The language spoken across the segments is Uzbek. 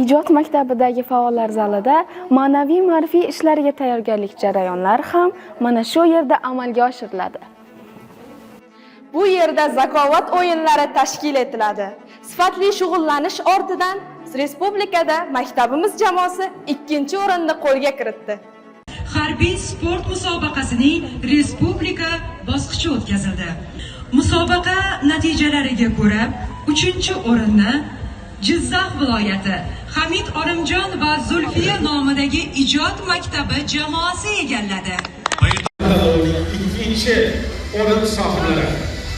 Ijod maktabidagi faollar zalida ma'naviy ma'rifiy ishlarga tayyorgarlik jarayonlari ham mana shu yerda amalga oshiriladi. Bu yerda zakovat o'yinlari tashkil etiladi. Sifatli shug'ullanish ortidan respublikada maktabimiz jamoasi 2-o'rinni qo'lga kiritdi. Harbiy sport musobaqasining respublika bosqichi o'tkazildi. Musobaqa natijalariga ko'ra 3-o'rinni Jizzax viloyati Hamid Olimjon va Zulfiya nomidagi ijod maktabi jamoasi egalladi. 2-o'rin sohiblari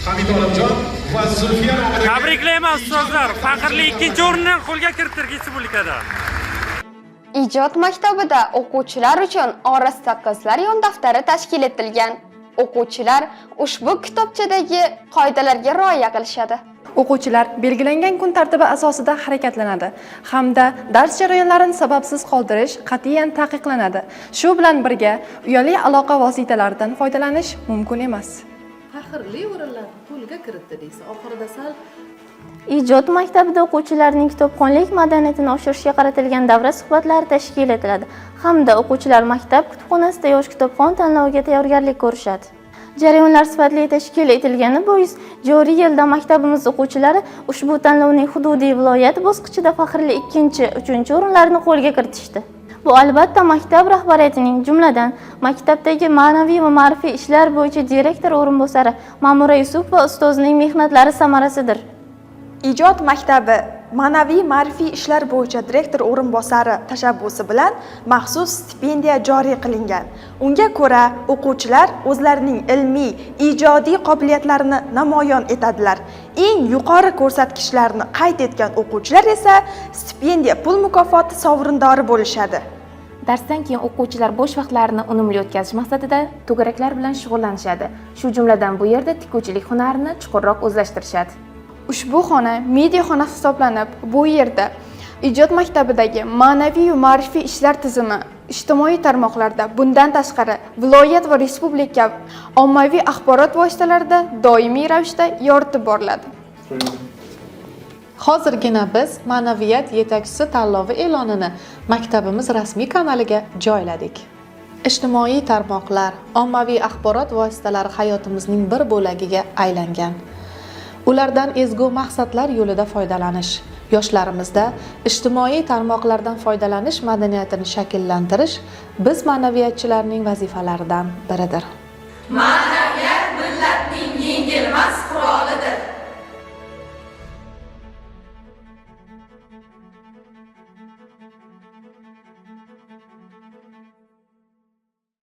Hamid Olimjon va Zulfiya nomidagi Tabriklayman ustozlar, faxrli 2-o'rinni qo'lga kiritdik respublikada. Ijod maktabida o'quvchilar uchun orasida qizlar yondaftari tashkil etilgan. O'quvchilar ushbu kitobchadagi qoidalarga rioya qilishadi. O'quvchilar belgilangan kun tartibi asosida harakatlanadi hamda dars jarayonlarini sababsiz qoldirish qat'iyan taqiqlanadi. Shu bilan birga uyali aloqa vositalaridan foydalanish mumkin emas. Faxrli o'rinlar qo'lga kiritdi deysa, oxirida sal Ijod maktabida o'quvchilarning kitobxonlik madaniyatini oshirishga qaratilgan davra suhbatlari tashkil etiladi hamda o'quvchilar maktab kutubxonasida yosh kitobxon tanloviga tayyorgarlik ko'rishadi. Jarayonlar sifatli tashkil etilgani bois joriy yilda maktabimiz o'quvchilari ushbu tanlovning hududiy viloyat bosqichida faxrli 2, 3 o'rinlarni qo'lga kiritishdi. Bu albatta maktab rahbariyatining, jumladan maktabdagi ma'naviy va ma'rifiy ishlar bo'yicha direktor o'rinbosari Ma'mura Yusupova ustozning mehnatlari samarasidir. Ijod maktabi ma'naviy ma'rifiy ishlar bo'yicha direktor o'rinbosari tashabbusi bilan maxsus stipendiya joriy qilingan. Unga ko'ra, o'quvchilar o'zlarining ilmiy, ijodiy qobiliyatlarini namoyon etadilar. Eng yuqori ko'rsatkichlarni qayd etgan o'quvchilar esa stipendiya pul mukofoti sovrindori bo'lishadi. Darsdan keyin o'quvchilar bo'sh vaqtlarini unumli o'tkazish maqsadida to'garaklar bilan shug'ullanishadi. Shu jumladan bu yerda tikuvchilik hunarini chuqurroq o'zlashtirishadi. Ushbu xona media xona hisoblanib, bu yerda ijod maktabidagi ma'naviy va ma'rifiy ishlar tizimi ijtimoiy tarmoqlarda, bundan tashqari viloyat va respublika ommaviy axborot vositalarida doimiy ravishda yoritib boriladi. hozirgina biz ma'naviyat yetakchisi tanlovi e'lonini maktabimiz rasmiy kanaliga joyladik. Ijtimoiy tarmoqlar, ommaviy axborot vositalari hayotimizning bir bo'lagiga aylangan. Ulardan ezgu maqsadlar yo'lida foydalanish, yoshlarimizda ijtimoiy tarmoqlardan foydalanish madaniyatini shakllantirish biz ma'naviyatchilarning vazifalaridan biridir.